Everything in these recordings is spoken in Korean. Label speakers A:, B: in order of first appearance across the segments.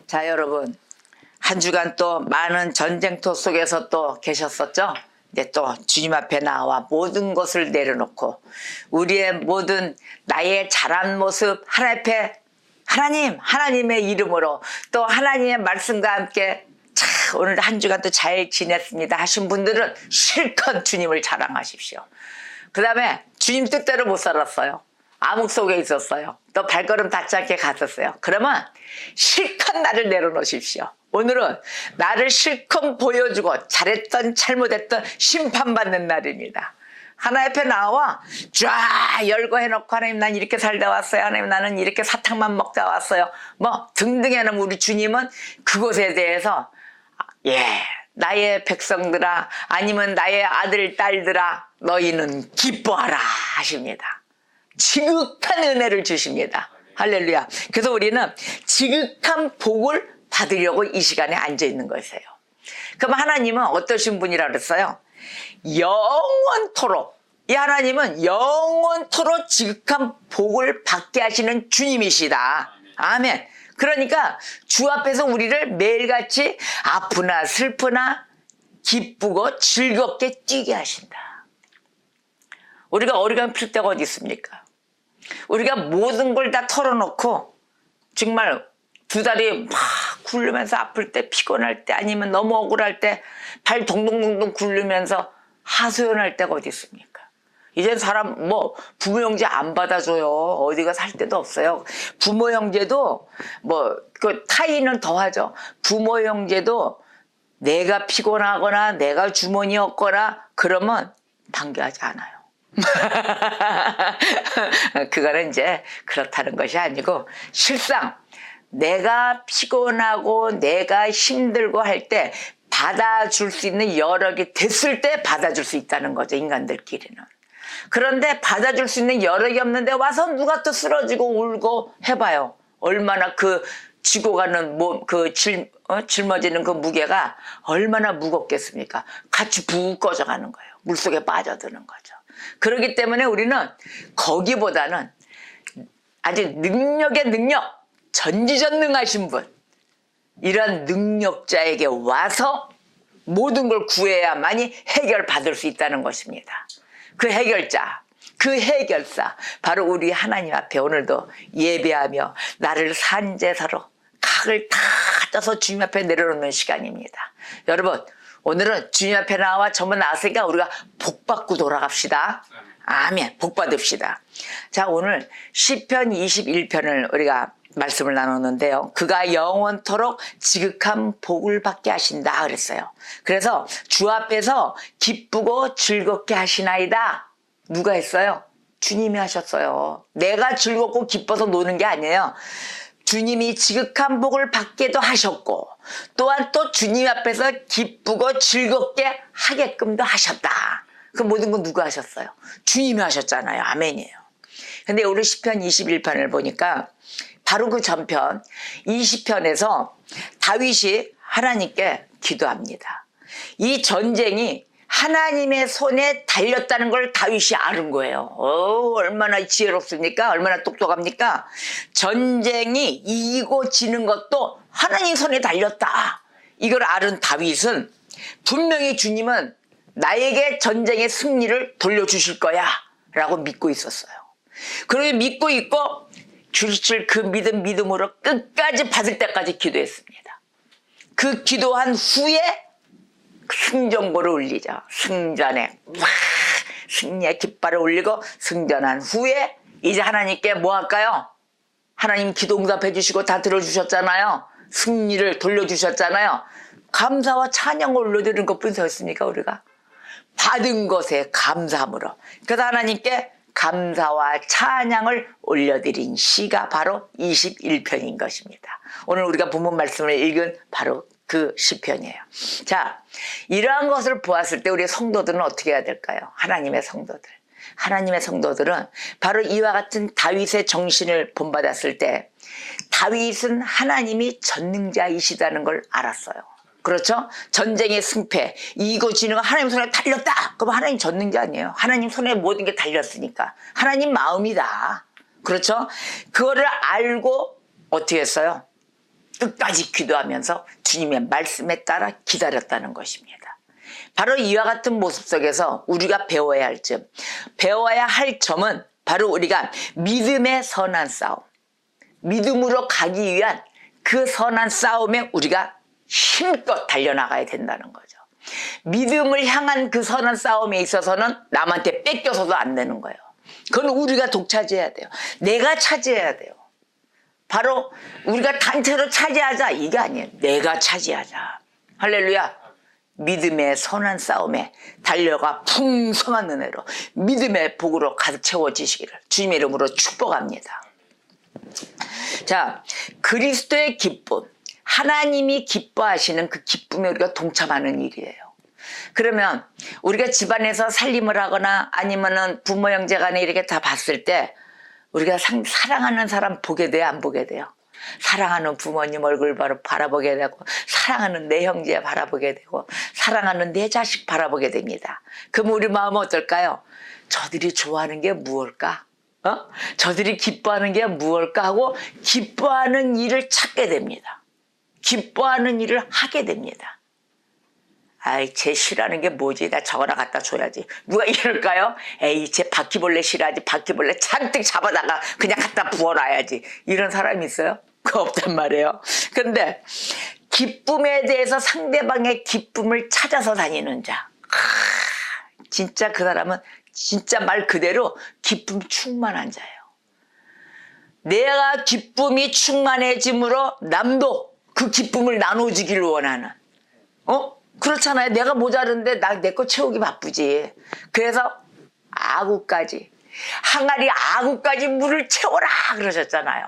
A: 자, 여러분, 한 주간 또 많은 전쟁터 속에서 또 계셨었죠? 이제 또 주님 앞에 나와 모든 것을 내려놓고 우리의 모든 나의 잘한 모습 하나님 앞에 하나님의 이름으로 또 하나님의 말씀과 함께 자, 오늘 한 주간 또 잘 지냈습니다 하신 분들은 실컷 주님을 자랑하십시오. 그 다음에 주님 뜻대로 못 살았어요. 암흑 속에 있었어요. 또 발걸음 닿지 않게 갔었어요. 그러면 실컷 나를 내려놓으십시오. 오늘은 나를 실컷 보여주고 잘했던 잘못했던 심판받는 날입니다. 하나님 앞에 나와 쫙 열고 해놓고 하나님 난 이렇게 살다 왔어요. 하나님 나는 이렇게 사탕만 먹다 왔어요. 뭐 등등 해놓으면 우리 주님은 그것에 대해서 나의 백성들아 아니면 나의 아들 딸들아 너희는 기뻐하라 하십니다. 지극한 은혜를 주십니다. 할렐루야. 그래서 우리는 지극한 복을 받으려고 이 시간에 앉아 있는 것이에요. 그럼 하나님은 어떠신 분이라 그랬어요? 영원토록. 이 하나님은 영원토록 지극한 복을 받게 하시는 주님이시다. 아멘. 그러니까 주 앞에서 우리를 매일같이 아프나 슬프나 기쁘고 즐겁게 뛰게 하신다. 우리가 어리광 필 때가 어디 있습니까? 우리가 모든 걸 다 털어놓고 정말 두 다리 막 굴르면서 아플 때 피곤할 때 아니면 너무 억울할 때 발 동동동동 굴르면서 하소연할 때가 어디 있습니까? 이젠 사람 뭐 부모 형제 안 받아줘요. 어디가 살 데도 없어요. 부모 형제도 뭐 그 타인은 더하죠. 부모 형제도 내가 피곤하거나 내가 주머니 없거나 그러면 반겨하지 않아요. 그거는 이제 그렇다는 것이 아니고 실상 내가 피곤하고 내가 힘들고 할 때 받아줄 수 있는 여력이 됐을 때 받아줄 수 있다는 거죠. 인간들끼리는. 그런데 받아줄 수 있는 여력이 없는데 와서 누가 또 쓰러지고 울고 해봐요. 얼마나 그 쥐고 가는 짊어지는 그 무게가 얼마나 무겁겠습니까? 같이 붕 꺼져가는 거예요. 물속에 빠져드는 거죠. 그렇기 때문에 우리는 거기보다는 아주 능력의 능력, 전지전능하신 분, 이런 능력자에게 와서 모든 걸 구해야만이 해결받을 수 있다는 것입니다. 그 해결자, 그 해결사, 바로 우리 하나님 앞에 오늘도 예배하며 나를 산제사로 각을 다 떠서 주님 앞에 내려놓는 시간입니다. 여러분, 오늘은 주님 앞에 나와 전부 나왔으니까 우리가 복 받고 돌아갑시다. 아멘. 복 받읍시다. 자, 오늘 시편 21편을 우리가 말씀을 나눴는데요. 그가 영원토록 지극한 복을 받게 하신다 그랬어요. 그래서 주 앞에서 기쁘고 즐겁게 하시나이다. 누가 했어요? 주님이 하셨어요. 내가 즐겁고 기뻐서 노는 게 아니에요. 주님이 지극한 복을 받게도 하셨고 또한 또 주님 앞에서 기쁘고 즐겁게 하게끔도 하셨다. 그 모든 건 누가 하셨어요? 주님이 하셨잖아요. 아멘이에요. 근데 우리 시편 21편을 보니까 바로 그 전편 20편에서 다윗이 하나님께 기도합니다. 이 전쟁이 하나님의 손에 달렸다는 걸 다윗이 아는 거예요. 얼마나 지혜롭습니까? 얼마나 똑똑합니까? 전쟁이 이기고 지는 것도 하나님 손에 달렸다. 이걸 아는 다윗은 분명히 주님은 나에게 전쟁의 승리를 돌려주실 거야 라고 믿고 있었어요. 그렇게 믿고 있고 주실 그 믿음으로 끝까지 받을 때까지 기도했습니다. 그 기도한 후에 승전고를 울리죠. 승전에 승리의 깃발을 올리고 승전한 후에 이제 하나님께 뭐 할까요? 하나님 기도 응답해 주시고 다 들어주셨잖아요. 승리를 돌려주셨잖아요. 감사와 찬양을 올려드리는 것뿐이 더 있습니까? 우리가 받은 것에 감사함으로. 그래서 하나님께 감사와 찬양을 올려드린 시가 바로 21편인 것입니다. 오늘 우리가 본문 말씀을 읽은 바로 그 시편이에요. 자, 이러한 것을 보았을 때 우리 성도들은 어떻게 해야 될까요? 하나님의 성도들. 하나님의 성도들은 바로 이와 같은 다윗의 정신을 본받았을 때 다윗은 하나님이 전능자이시다는 걸 알았어요. 그렇죠? 전쟁의 승패, 이기고 지는 건 하나님 손에 달렸다. 그럼 하나님 전능자 아니에요. 하나님 손에 모든 게 달렸으니까. 하나님 마음이다. 그렇죠? 그거를 알고 어떻게 했어요? 끝까지 기도하면서 주님의 말씀에 따라 기다렸다는 것입니다. 바로 이와 같은 모습 속에서 우리가 배워야 할 점은 바로 우리가 믿음의 선한 싸움, 믿음으로 가기 위한 그 선한 싸움에 우리가 힘껏 달려나가야 된다는 거죠. 믿음을 향한 그 선한 싸움에 있어서는 남한테 뺏겨서도 안 되는 거예요. 그건 우리가 독차지해야 돼요. 내가 차지해야 돼요. 바로 우리가 단체로 차지하자 이게 아니에요. 내가 차지하자. 할렐루야. 믿음의 선한 싸움에 달려가 풍성한 은혜로 믿음의 복으로 가득 채워지시기를 주님의 이름으로 축복합니다. 자, 그리스도의 기쁨, 하나님이 기뻐하시는 그 기쁨에 우리가 동참하는 일이에요. 그러면 우리가 집안에서 살림을 하거나 아니면은 부모 형제 간에 이렇게 다 봤을 때 우리가 사랑하는 사람 보게 돼요, 안 보게 돼요? 사랑하는 부모님 얼굴 바라보게 되고, 사랑하는 내 형제 바라보게 되고, 사랑하는 내 자식 바라보게 됩니다. 그럼 우리 마음은 어떨까요? 저들이 좋아하는 게 무엇일까? 저들이 기뻐하는 게 무엇일까 하고 기뻐하는 일을 찾게 됩니다. 기뻐하는 일을 하게 됩니다. 아이, 쟤 싫어하는 게 뭐지? 나 저거나 갖다 줘야지. 누가 이럴까요? 에이, 쟤 바퀴벌레 싫어하지. 바퀴벌레 잔뜩 잡아다가 그냥 갖다 부어놔야지. 이런 사람이 있어요? 그거 없단 말이에요. 근데 기쁨에 대해서 상대방의 기쁨을 찾아서 다니는 자. 진짜 그 사람은 진짜 말 그대로 기쁨 충만한 자예요. 내가 기쁨이 충만해짐으로 남도 그 기쁨을 나눠주기를 원하는. 그렇잖아요. 내가 모자른데 내 거 채우기 바쁘지. 그래서 아구까지, 항아리 아구까지 물을 채워라 그러셨잖아요.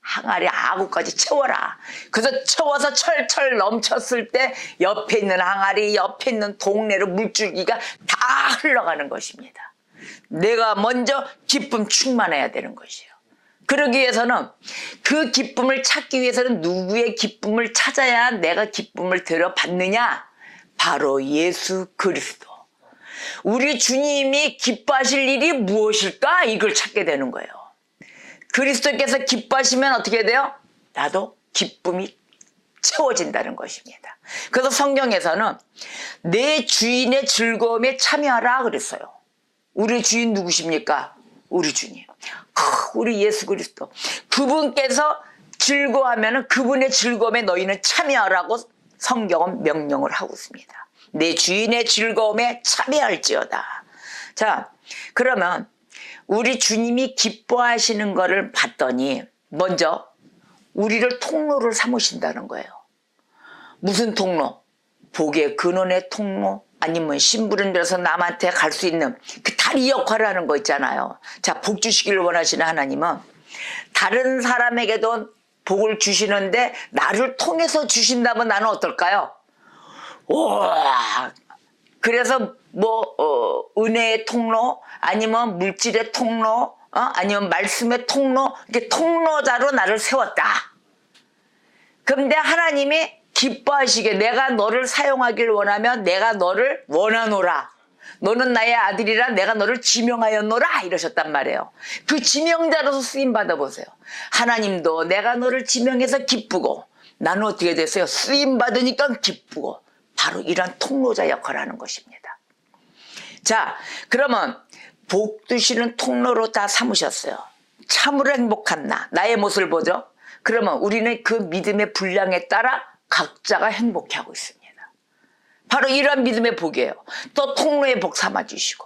A: 항아리 아구까지 채워라. 그래서 채워서 철철 넘쳤을 때 옆에 있는 항아리, 옆에 있는 동네로 물줄기가 다 흘러가는 것입니다. 내가 먼저 기쁨 충만해야 되는 것이에요. 그러기 위해서는 그 기쁨을 찾기 위해서는 누구의 기쁨을 찾아야 내가 기쁨을 들어받느냐? 바로 예수 그리스도. 우리 주님이 기뻐하실 일이 무엇일까? 이걸 찾게 되는 거예요. 그리스도께서 기뻐하시면 어떻게 돼요? 나도 기쁨이 채워진다는 것입니다. 그래서 성경에서는 내 주인의 즐거움에 참여하라 그랬어요. 우리 주인 누구십니까? 우리 주님. 우리 예수 그리스도. 그분께서 즐거워하면 그분의 즐거움에 너희는 참여하라고 성경은 명령을 하고 있습니다. 내 주인의 즐거움에 참여할지어다. 자, 그러면 우리 주님이 기뻐하시는 것을 봤더니 먼저 우리를 통로를 삼으신다는 거예요. 무슨 통로? 복의 근원의 통로, 아니면 심부름 들어서 남한테 갈 수 있는 그 다리 역할을 하는 거 있잖아요. 자, 복 주시기를 원하시는 하나님은 다른 사람에게도 복을 주시는데 나를 통해서 주신다면 나는 어떨까요? 와, 그래서 은혜의 통로, 아니면 물질의 통로, 아니면 말씀의 통로, 이렇게 통로자로 나를 세웠다. 그런데 하나님이 기뻐하시게 내가 너를 사용하기를 원하면 내가 너를 원하노라. 너는 나의 아들이라 내가 너를 지명하였노라 이러셨단 말이에요. 그 지명자로서 쓰임 받아보세요. 하나님도 내가 너를 지명해서 기쁘고 나는 어떻게 됐어요? 쓰임 받으니까 기쁘고 바로 이런 통로자 역할을 하는 것입니다. 자, 그러면 복 주시는 통로로 다 삼으셨어요. 참으로 행복한 나의 모습을 보죠. 그러면 우리는 그 믿음의 분량에 따라 각자가 행복해하고 있습니다. 바로 이러한 믿음의 복이에요. 또 통로의 복 삼아주시고.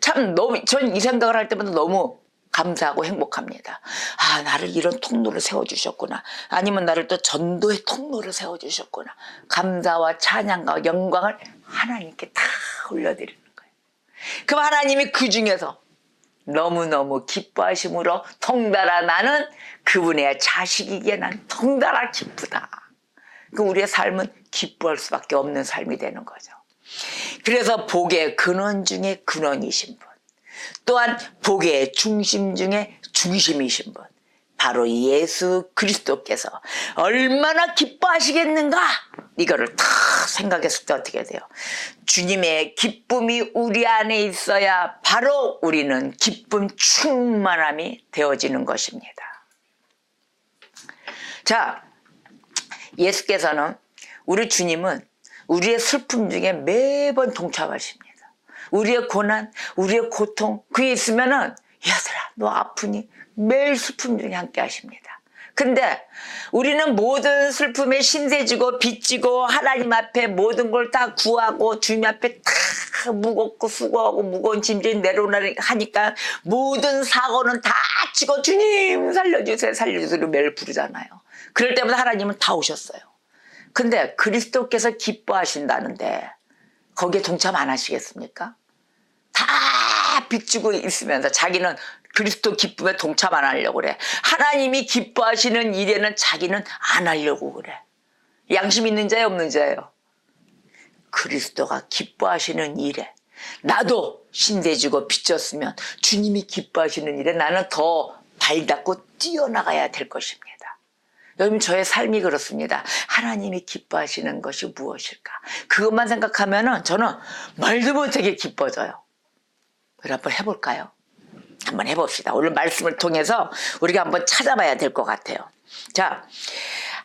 A: 참 전 이 생각을 할 때마다 너무 감사하고 행복합니다. 아, 나를 이런 통로를 세워주셨구나. 아니면 나를 또 전도의 통로를 세워주셨구나. 감사와 찬양과 영광을 하나님께 다 올려드리는 거예요. 그럼 하나님이 그 중에서 너무너무 기뻐하심으로 통달아 나는 그분의 자식이기에 난 통달아 기쁘다. 그 우리의 삶은 기뻐할 수밖에 없는 삶이 되는 거죠. 그래서 복의 근원 중에 근원이신 분, 또한 복의 중심 중에 중심이신 분, 바로 예수 그리스도께서 얼마나 기뻐하시겠는가? 이거를 다 생각했을 때 어떻게 돼요? 주님의 기쁨이 우리 안에 있어야 바로 우리는 기쁨 충만함이 되어지는 것입니다. 자, 예수께서는 우리 주님은 우리의 슬픔 중에 매번 동참하십니다. 우리의 고난, 우리의 고통, 그게 있으면은 얘들아 너 아프니? 매일 슬픔 중에 함께 하십니다. 근데 우리는 모든 슬픔에 신세지고 빚지고 하나님 앞에 모든 걸 다 구하고 주님 앞에 다 무겁고 수고하고 무거운 짐들이 내려오나 하니까 모든 사고는 다 치고 주님 살려주세요 살려주세요 매일 부르잖아요. 그럴 때마다 하나님은 다 오셨어요. 근데 그리스도께서 기뻐하신다는데 거기에 동참 안 하시겠습니까? 다 빚지고 있으면서 자기는 그리스도 기쁨에 동참 안 하려고 그래. 하나님이 기뻐하시는 일에는 자기는 안 하려고 그래. 양심 있는 자예요 없는 자예요? 그리스도가 기뻐하시는 일에 나도 신대지고 빚졌으면 주님이 기뻐하시는 일에 나는 더 발닦고 뛰어나가야 될 것입니다. 여러분 저의 삶이 그렇습니다. 하나님이 기뻐하시는 것이 무엇일까? 그것만 생각하면은 저는 말도 못하게 기뻐져요. 우리 한번 해볼까요? 한번 해봅시다. 오늘 말씀을 통해서 우리가 한번 찾아봐야 될 것 같아요. 자,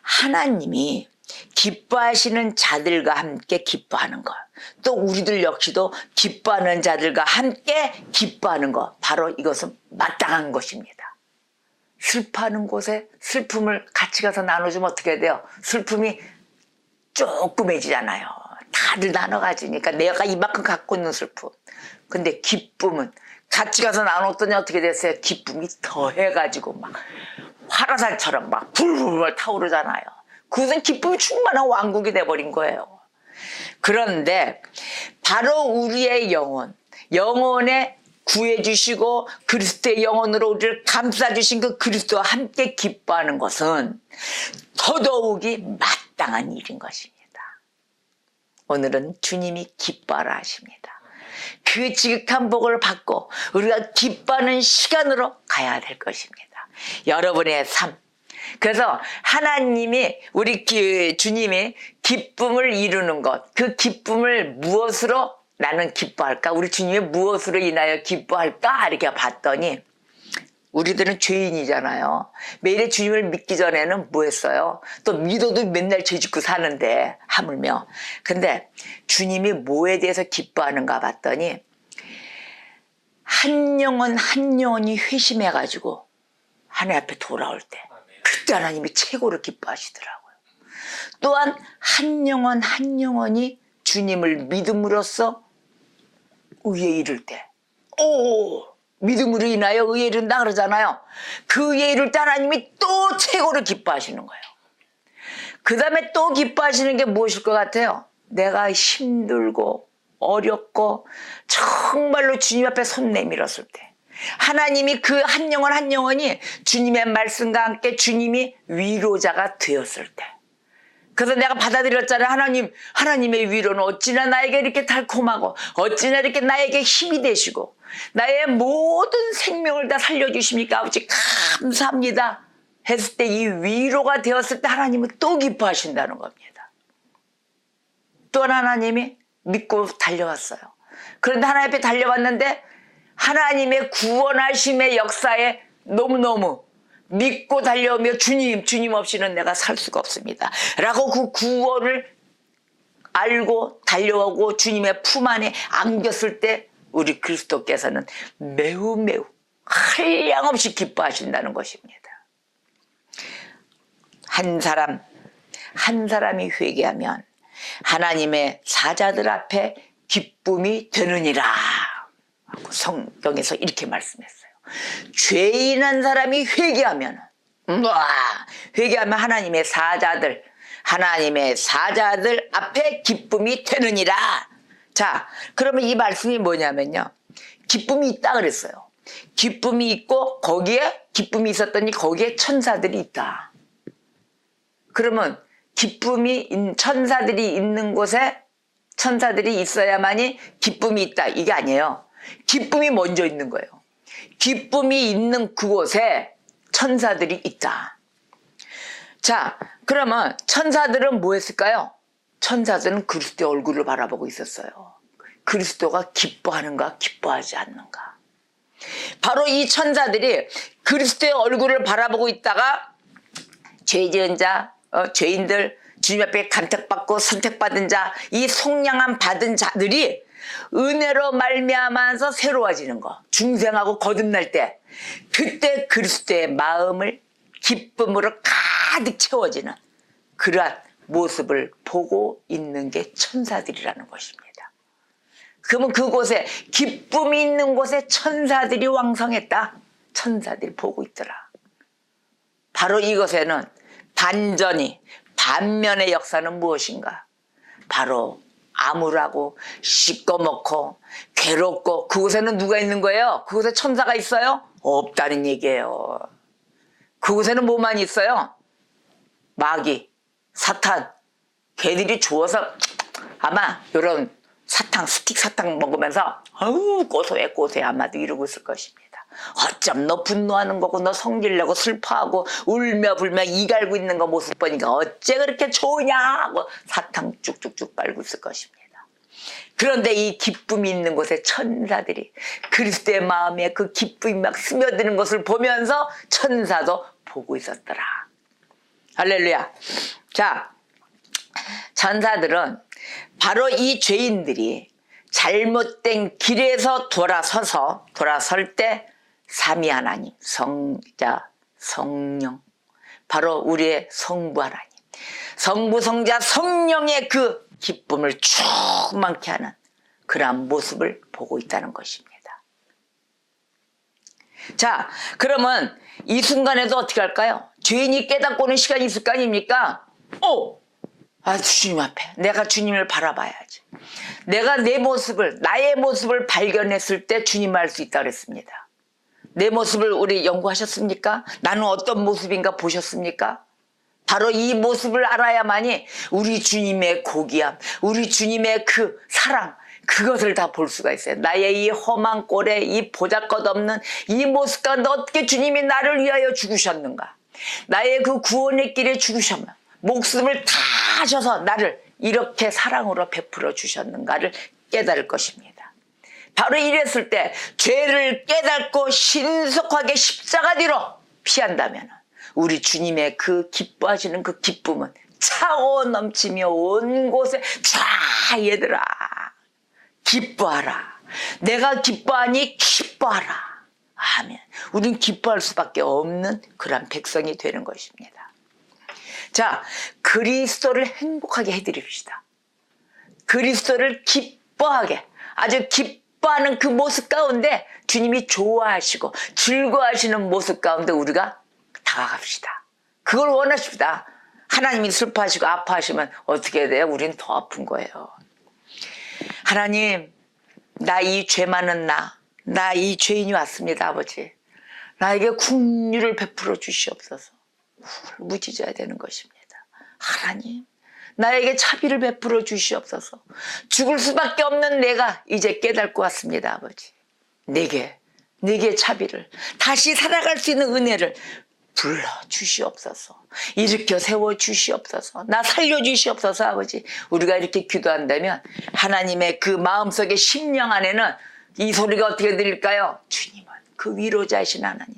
A: 하나님이 기뻐하시는 자들과 함께 기뻐하는 것. 또 우리들 역시도 기뻐하는 자들과 함께 기뻐하는 것. 바로 이것은 마땅한 것입니다. 슬퍼하는 곳에 슬픔을 같이 가서 나눠주면 어떻게 돼요? 슬픔이 조그매지잖아요. 다들 나눠 가지니까 내가 이만큼 갖고 있는 슬픔. 근데 기쁨은 같이 가서 나눴더니 어떻게 됐어요? 기쁨이 더해가지고 막 화라산처럼 막 불불 타오르잖아요. 그것은 기쁨이 충만한 왕국이 돼버린 거예요. 그런데 바로 우리의 영혼에 구해주시고 그리스도의 영혼으로 우리를 감싸주신 그 그리스도와 함께 기뻐하는 것은 더더욱이 마땅한 일인 것입니다. 오늘은 주님이 기뻐하라 하십니다. 그 지극한 복을 받고 우리가 기뻐하는 시간으로 가야 될 것입니다. 여러분의 삶. 그래서 하나님이 우리 주님이 기쁨을 이루는 것, 그 기쁨을 무엇으로 나는 기뻐할까? 우리 주님이 무엇으로 인하여 기뻐할까? 이렇게 봤더니 우리들은 죄인이잖아요. 매일 주님을 믿기 전에는 뭐 했어요? 또 믿어도 맨날 죄 짓고 사는데 하물며. 근데 주님이 뭐에 대해서 기뻐하는가 봤더니 한 영혼이 회심해가지고 하나님 앞에 돌아올 때 그때 하나님이 최고로 기뻐하시더라고요. 또한 한 영혼이 주님을 믿음으로써 의에 이를 때 믿음으로 인하여 의에 이른다 그러잖아요. 그 의에 이를 때 하나님이 또 최고로 기뻐하시는 거예요. 그 다음에 또 기뻐하시는 게 무엇일 것 같아요? 내가 힘들고 어렵고 정말로 주님 앞에 손 내밀었을 때 하나님이 그 한 영혼이 주님의 말씀과 함께 주님이 위로자가 되었을 때 그래서 내가 받아들였잖아요. 하나님의 위로는 어찌나 나에게 이렇게 달콤하고 어찌나 이렇게 나에게 힘이 되시고 나의 모든 생명을 다 살려주십니까? 아버지 감사합니다 했을 때 이 위로가 되었을 때 하나님은 또 기뻐하신다는 겁니다. 또 하나님이 믿고 달려왔어요. 그런데 하나님 앞에 달려왔는데 하나님의 구원하심의 역사에 너무너무 믿고 달려오며 주님 없이는 내가 살 수가 없습니다 라고 그 구원을 알고 달려오고 주님의 품 안에 안겼을 때 우리 그리스도께서는 매우 한량없이 기뻐하신다는 것입니다. 한 사람이 회개하면 하나님의 사자들 앞에 기쁨이 되느니라 하고 성경에서 이렇게 말씀했어요. 죄인한 사람이 회개하면 하나님의 사자들 앞에 기쁨이 되느니라. 자, 그러면 이 말씀이 뭐냐면요. 기쁨이 있다 그랬어요. 기쁨이 있고 거기에 기쁨이 있었더니 거기에 천사들이 있다. 그러면 천사들이 있는 곳에 천사들이 있어야만이 기쁨이 있다. 이게 아니에요. 기쁨이 먼저 있는 거예요. 기쁨이 있는 그곳에 천사들이 있다. 자, 그러면 천사들은 뭐 했을까요? 천사들은 그리스도의 얼굴을 바라보고 있었어요. 그리스도가 기뻐하는가 기뻐하지 않는가. 바로 이 천사들이 그리스도의 얼굴을 바라보고 있다가 죄 지은 자, 죄인들, 주님 앞에 간택받고 선택받은 자, 이 속량함 받은 자들이 은혜로 말미암아서 새로워지는 거, 중생하고 거듭날 때, 그때 그리스도의 마음을 기쁨으로 가득 채워지는 그러한 모습을 보고 있는 게 천사들이라는 것입니다. 그러면 그곳에, 기쁨이 있는 곳에 천사들이 왕성했다. 천사들이 보고 있더라. 바로 이것에는 반전이, 반면의 역사는 무엇인가? 바로 암울하고 시꺼멓고 괴롭고, 그곳에는 누가 있는 거예요? 그곳에 천사가 있어요? 없다는 얘기예요. 그곳에는 뭐만 있어요? 마귀, 사탄, 걔들이 주워서 아마 이런 사탕, 스틱 사탕 먹으면서 아우 고소해 고소해 아마도 이러고 있을 것입니다. 어쩜 너 분노하는 거고 너 성질내고 슬퍼하고 울며 불며 이갈고 있는 거 모습 보니까 어째 그렇게 좋으냐 하고 사탕 쭉쭉쭉 빨고 있을 것입니다. 그런데 이 기쁨이 있는 곳에 천사들이 그리스도의 마음에 그 기쁨이 막 스며드는 것을 보면서 천사도 보고 있었더라. 할렐루야. 자, 천사들은 바로 이 죄인들이 잘못된 길에서 돌아설 때 삼위 하나님, 성자, 성령, 바로 우리의 성부 하나님, 성부, 성자, 성령의 그 기쁨을 충만케 하는 그러한 모습을 보고 있다는 것입니다. 자, 그러면 이 순간에도 어떻게 할까요? 죄인이 깨닫고 오는 시간이 있을 거 아닙니까? 주님 앞에 내가 주님을 바라봐야지. 내가 나의 모습을 발견했을 때 주님 알 수 있다고 그랬습니다. 내 모습을 우리 연구하셨습니까? 나는 어떤 모습인가 보셨습니까? 바로 이 모습을 알아야만이 우리 주님의 고귀함, 우리 주님의 그 사랑, 그것을 다 볼 수가 있어요. 나의 이 험한 꼴에 이 보잘것없는 이 모습 가운데 어떻게 주님이 나를 위하여 죽으셨는가? 나의 그 구원의 길에 죽으셨나? 목숨을 다 하셔서 나를 이렇게 사랑으로 베풀어 주셨는가를 깨달을 것입니다. 바로 이랬을 때 죄를 깨닫고 신속하게 십자가 뒤로 피한다면 우리 주님의 그 기뻐하시는 그 기쁨은 차오 넘치며 온 곳에 자 얘들아 기뻐하라. 내가 기뻐하니 기뻐하라. 아멘. 우린 기뻐할 수밖에 없는 그런 백성이 되는 것입니다. 자, 그리스도를 행복하게 해드립시다. 그리스도를 기뻐하게, 아주 기뻐하는 그 모습 가운데 주님이 좋아하시고 즐거워하시는 모습 가운데 우리가 다가갑시다. 그걸 원하십니다. 하나님이 슬퍼하시고 아파하시면 어떻게 해야 돼요? 우린 더 아픈 거예요. 하나님, 나 이 죄 많은 나 이 죄인이 왔습니다, 아버지. 나에게 긍휼을 베풀어 주시옵소서. 울부짖어야 되는 것입니다. 하나님, 나에게 자비를 베풀어 주시옵소서. 죽을 수밖에 없는 내가 이제 깨닫고 왔습니다, 아버지. 내게 자비를, 다시 살아갈 수 있는 은혜를 불러 주시옵소서. 일으켜 세워 주시옵소서. 나 살려 주시옵소서, 아버지. 우리가 이렇게 기도한다면 하나님의 그 마음속의 심령 안에는 이 소리가 어떻게 들릴까요? 주님은 그 위로자이신 하나님.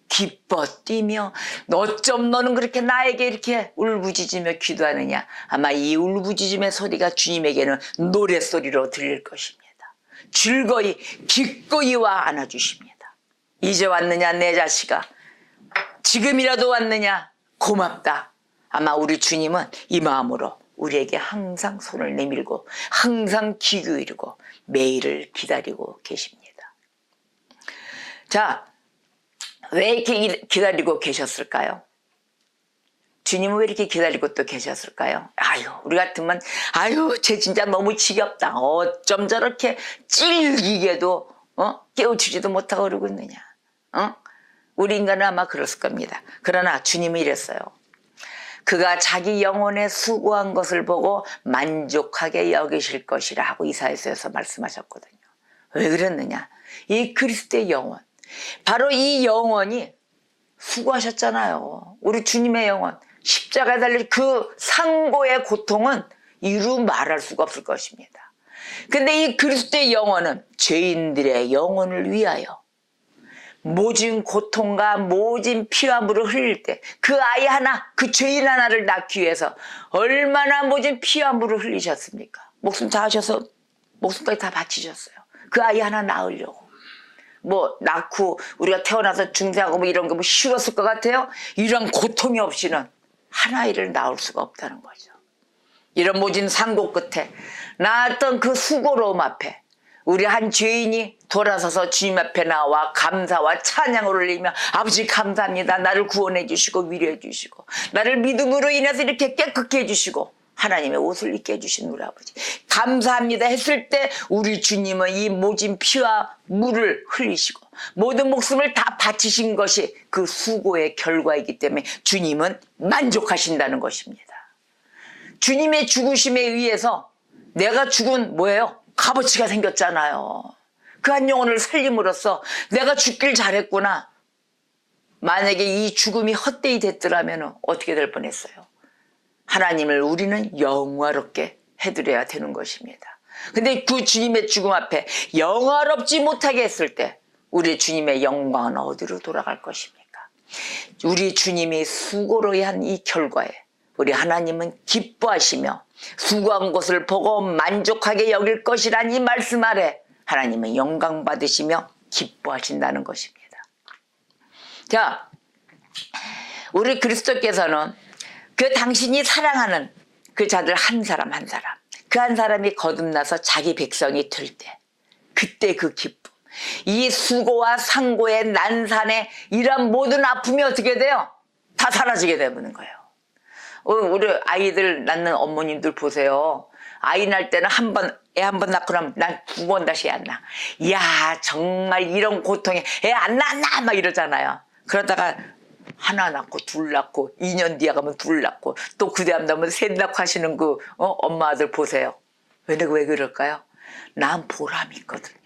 A: 기뻐 뛰며 어쩜 너는 그렇게 나에게 이렇게 울부짖으며 기도하느냐. 아마 이 울부짖음의 소리가 주님에게는 노랫소리로 들릴 것입니다. 즐거이 기꺼이 와 안아주십니다. 이제 왔느냐 내 자식아. 지금이라도 왔느냐 고맙다. 아마 우리 주님은 이 마음으로 우리에게 항상 손을 내밀고 항상 귀 기울이고 매일을 기다리고 계십니다. 자, 왜 이렇게 기다리고 계셨을까요? 주님은 왜 이렇게 기다리고 또 계셨을까요? 우리 같으면 쟤 진짜 너무 지겹다. 어쩜 저렇게 찔기게도 깨우치지도 못하고 그러고 있느냐. 우리 인간은 아마 그랬을 겁니다. 그러나 주님은 이랬어요. 그가 자기 영혼에 수고한 것을 보고 만족하게 여기실 것이라 하고 이사야서에서 말씀하셨거든요. 왜 그랬느냐? 이 그리스도의 영혼, 바로 이 영혼이 수고하셨잖아요. 우리 주님의 영혼, 십자가에 달린 그 상고의 고통은 이루 말할 수가 없을 것입니다. 근데 이 그리스도의 영혼은 죄인들의 영혼을 위하여 모진 고통과 모진 피와 물을 흘릴 때 그 아이 하나, 그 죄인 하나를 낳기 위해서 얼마나 모진 피와 물을 흘리셨습니까? 목숨 다 하셔서 목숨까지 다 바치셨어요. 그 아이 하나 낳으려고. 뭐 낳고 우리가 태어나서 중생하고 뭐 이런 거 뭐 쉬웠을 것 같아요? 이런 고통이 없이는 한 아이를 낳을 수가 없다는 거죠. 이런 모진 산고 끝에 낳았던 그 수고로움 앞에 우리 한 죄인이 돌아서서 주님 앞에 나와 감사와 찬양을 올리며 아버지 감사합니다. 나를 구원해 주시고 위로해 주시고 나를 믿음으로 인해서 이렇게 깨끗게 해주시고 하나님의 옷을 입게 해주신 우리 아버지 감사합니다 했을 때 우리 주님은 이 모진 피와 물을 흘리시고 모든 목숨을 다 바치신 것이 그 수고의 결과이기 때문에 주님은 만족하신다는 것입니다. 주님의 죽으심에 의해서 내가 죽은 뭐예요? 값어치가 생겼잖아요. 그 한 영혼을 살림으로써 내가 죽길 잘했구나. 만약에 이 죽음이 헛되이 됐더라면 어떻게 될 뻔했어요? 하나님을 우리는 영화롭게 해드려야 되는 것입니다. 근데 그 주님의 죽음 앞에 영화롭지 못하게 했을 때 우리 주님의 영광은 어디로 돌아갈 것입니까? 우리 주님이 수고로 한 이 결과에 우리 하나님은 기뻐하시며 수고한 것을 보고 만족하게 여길 것이란 이 말씀 아래 하나님은 영광 받으시며 기뻐하신다는 것입니다. 자, 우리 그리스도께서는 그 당신이 사랑하는 그 자들 한 사람 한 사람 그 한 사람이 거듭나서 자기 백성이 될 때 그때 그 기쁨 이 수고와 상고의 난산에 이런 모든 아픔이 어떻게 돼요? 다 사라지게 되는 거예요. 우리 아이들 낳는 어머님들 보세요. 아이 낳을 때는 애 한 번 낳고 나면 난 9번 다시 안 낳아. 이야 정말 이런 고통에 애 안 낳나 막 이러잖아요. 그러다가 하나 낳고 둘 낳고 2년 뒤에 가면 둘 낳고 또 그 다음 낳으면 셋 낳고 하시는 그 엄마 아들 보세요. 왜 그럴까요? 난 보람이 있거든요.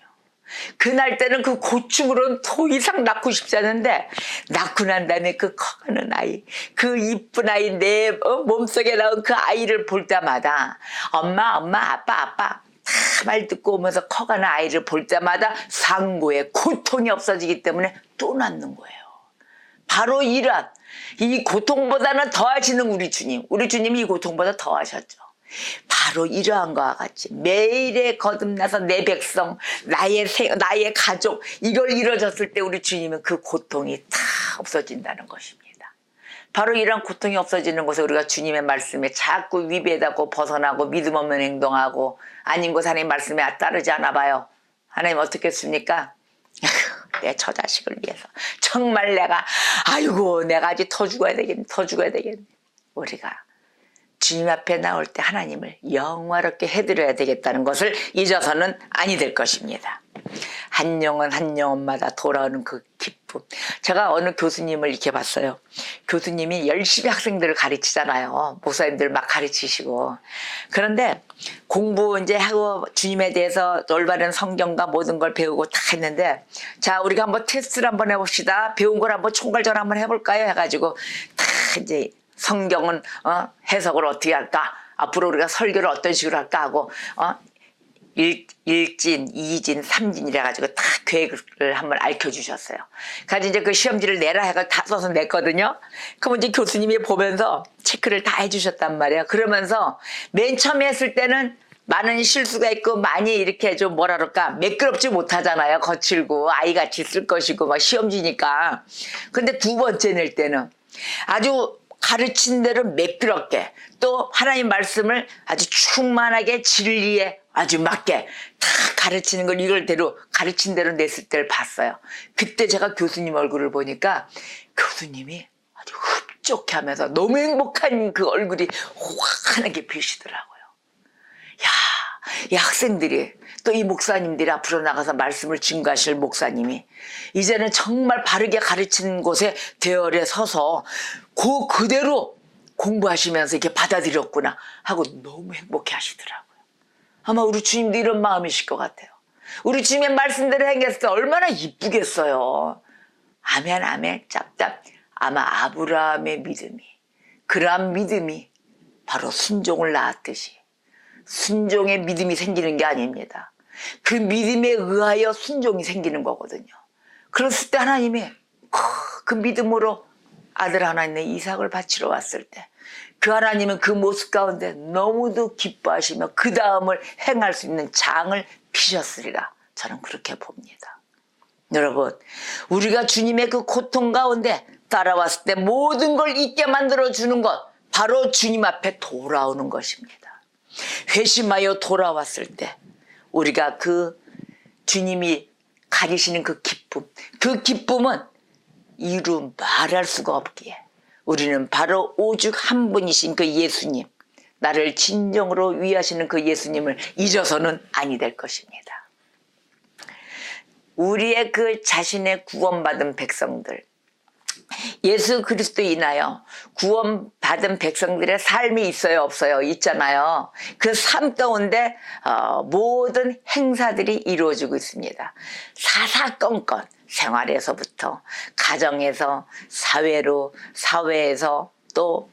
A: 그 날 때는 그 고충으로는 더 이상 낳고 싶지 않은데 낳고 난 다음에 그 커가는 아이 그 이쁜 아이 내 몸속에 나온 그 아이를 볼 때마다 엄마 아빠 다 말 듣고 오면서 커가는 아이를 볼 때마다 상고의 고통이 없어지기 때문에 또 낳는 거예요. 바로 이런 이 고통보다는 더하시는 우리 주님이 이 고통보다 더하셨죠. 바로 이러한 것과 같이 매일에 거듭나서 내 백성 나의 가족 이걸 이루어졌을 때 우리 주님은 그 고통이 다 없어진다는 것입니다. 바로 이런 고통이 없어지는 것에 우리가 주님의 말씀에 자꾸 위배하고 벗어나고 믿음 없는 행동하고 아닌 것 하나님 말씀에 따르지 않아 봐요. 하나님 어떻게 했습니까? 내 처자식을 위해서 정말 내가 아직 더 죽어야 되겠네. 우리가 주님 앞에 나올 때 하나님을 영화롭게 해드려야 되겠다는 것을 잊어서는 아니 될 것입니다. 한 영혼 한 영혼마다 돌아오는 그 기쁨. 제가 어느 교수님을 이렇게 봤어요. 교수님이 열심히 학생들을 가르치잖아요. 목사님들 막 가르치시고. 그런데 공부 이제 하고 주님에 대해서 올바른 성경과 모든 걸 배우고 다 했는데 자 우리가 한번 테스트를 한번 해봅시다. 배운 걸 한번 총괄적으로 한번 해볼까요? 해가지고 다 이제 성경은 해석을 어떻게 할까? 앞으로 우리가 설교를 어떤 식으로 할까 하고 1진, 2진, 3진 이래가지고 다 계획을 한번 알려주셨어요. 그래서 이제 그 시험지를 내라 해가 다 써서 냈거든요. 그럼 이제 교수님이 보면서 체크를 다 해주셨단 말이에요. 그러면서 맨 처음에 했을 때는 많은 실수가 있고 많이 이렇게 좀 뭐라 그럴까 매끄럽지 못하잖아요. 거칠고 아이같이 쓸 것이고 막 시험지니까. 근데 두 번째 낼 때는 아주 가르친 대로 매끄럽게 또 하나님 말씀을 아주 충만하게 진리에 아주 맞게 다 가르치는 걸 이걸 대로 가르친 대로 냈을 때를 봤어요. 그때 제가 교수님 얼굴을 보니까 교수님이 아주 흡족해 하면서 너무 행복한 그 얼굴이 환하게 피시더라고요. 야, 이 학생들이 또 이 목사님들이 앞으로 나가서 말씀을 증거하실 목사님이 이제는 정말 바르게 가르치는 곳에 대열에 서서 그대로 공부하시면서 이렇게 받아들였구나 하고 너무 행복해 하시더라고요. 아마 우리 주님도 이런 마음이실 것 같아요. 우리 주님의 말씀대로 행했을 때 얼마나 이쁘겠어요. 아멘 짭짭. 아마 아브라함의 믿음이 그러한 믿음이 바로 순종을 낳았듯이 순종의 믿음이 생기는 게 아닙니다. 그 믿음에 의하여 순종이 생기는 거거든요. 그랬을 때 하나님이 그 믿음으로 아들 하나 있는 이삭을 바치러 왔을 때 그 하나님은 그 모습 가운데 너무도 기뻐하시며 그 다음을 행할 수 있는 장을 피셨으리라. 저는 그렇게 봅니다. 여러분, 우리가 주님의 그 고통 가운데 따라왔을 때 모든 걸 잊게 만들어주는 것, 바로 주님 앞에 돌아오는 것입니다. 회심하여 돌아왔을 때 우리가 그 주님이 가지시는 그 기쁨은 이루 말할 수가 없기에 우리는 바로 오직 한 분이신 그 예수님, 나를 진정으로 위하시는 그 예수님을 잊어서는 아니 될 것입니다. 우리의 그 자신의 구원받은 백성들, 예수 그리스도 인하여 구원받은 백성들의 삶이 있어요, 없어요? 있잖아요. 그 삶 가운데 모든 행사들이 이루어지고 있습니다. 사사건건 생활에서부터 가정에서 사회에서 또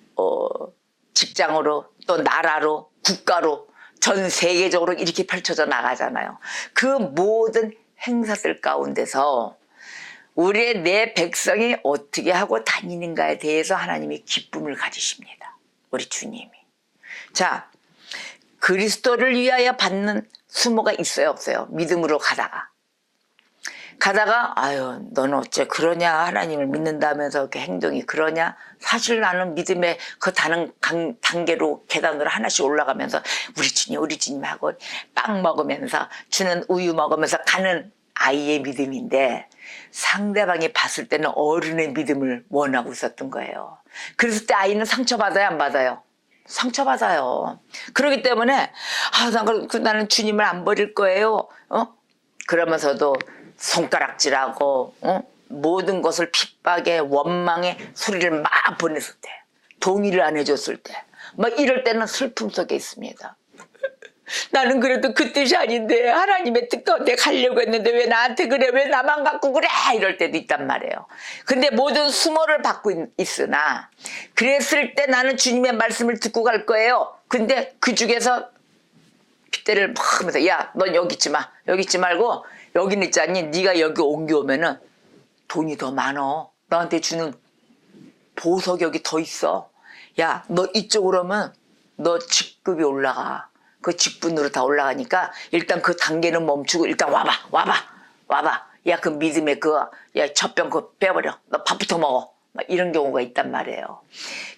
A: 직장으로 또 나라로 국가로 전 세계적으로 이렇게 펼쳐져 나가잖아요. 그 모든 행사들 가운데서 우리의 내 백성이 어떻게 하고 다니는가에 대해서 하나님이 기쁨을 가지십니다. 우리 주님이. 자, 그리스도를 위하여 받는 수모가 있어요, 없어요? 믿음으로 가다가 아유, 너는 어째 그러냐? 하나님을 믿는다면서 이렇게 행동이 그러냐? 사실 나는 믿음의 그 단계로 계단으로 하나씩 올라가면서 우리 주님 하고 빵 먹으면서 주는 우유 먹으면서 가는 아이의 믿음인데 상대방이 봤을 때는 어른의 믿음을 원하고 있었던 거예요. 그랬을 때 아이는 상처받아요, 안 받아요? 상처받아요. 그렇기 때문에 나는 주님을 안 버릴 거예요. 그러면서도 손가락질하고 모든 것을 핍박에 원망에 소리를 막 보냈을 때, 동의를 안 해줬을 때, 막 이럴 때는 슬픔 속에 있습니다. 나는 그래도 그 뜻이 아닌데 하나님의 뜻 가운데 가려고 했는데 왜 나한테 그래? 왜 나만 갖고 그래? 이럴 때도 있단 말이에요. 근데 모든 수모를 받고 있으나 그랬을 때 나는 주님의 말씀을 듣고 갈 거예요. 근데 그 중에서 핏대를 막 하면서 야, 넌 여기 있지 마. 여기 있지 말고 여기는 있지 않니? 네가 여기 옮겨오면은 돈이 더 많어. 너한테 주는 보석이 여기 더 있어. 야, 너 이쪽으로 오면 너 직급이 올라가. 그 직분으로 다 올라가니까 일단 그 단계는 멈추고 일단 와봐. 야, 그 믿음의 젖병 그거 빼버려. 너 밥부터 먹어. 막 이런 경우가 있단 말이에요.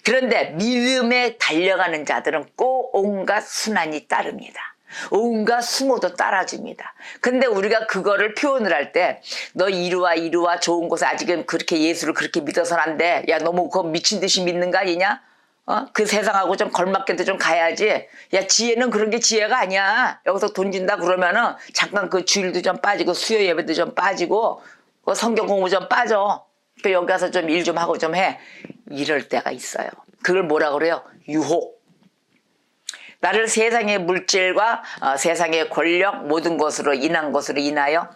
A: 그런데 믿음에 달려가는 자들은 꼭 온갖 순환이 따릅니다. 온갖 수모도 따라줍니다. 근데 우리가 그거를 표현을 할 때 너 이루와 좋은 곳에 아직은 그렇게 예수를 그렇게 믿어서는 안 돼. 야, 너무 그거 미친 듯이 믿는 거 아니냐? 그 세상하고 좀 걸맞게도 좀 가야지. 야, 지혜는 그런 게 지혜가 아니야. 여기서 돈 준다 그러면은 잠깐 그 주일도 좀 빠지고 수요 예배도 좀 빠지고 그 성경 공부 좀 빠져. 그 여기 가서 좀 일 좀 하고 좀 해. 이럴 때가 있어요. 그걸 뭐라 그래요? 유혹. 나를 세상의 물질과 세상의 권력 모든 것으로 인하여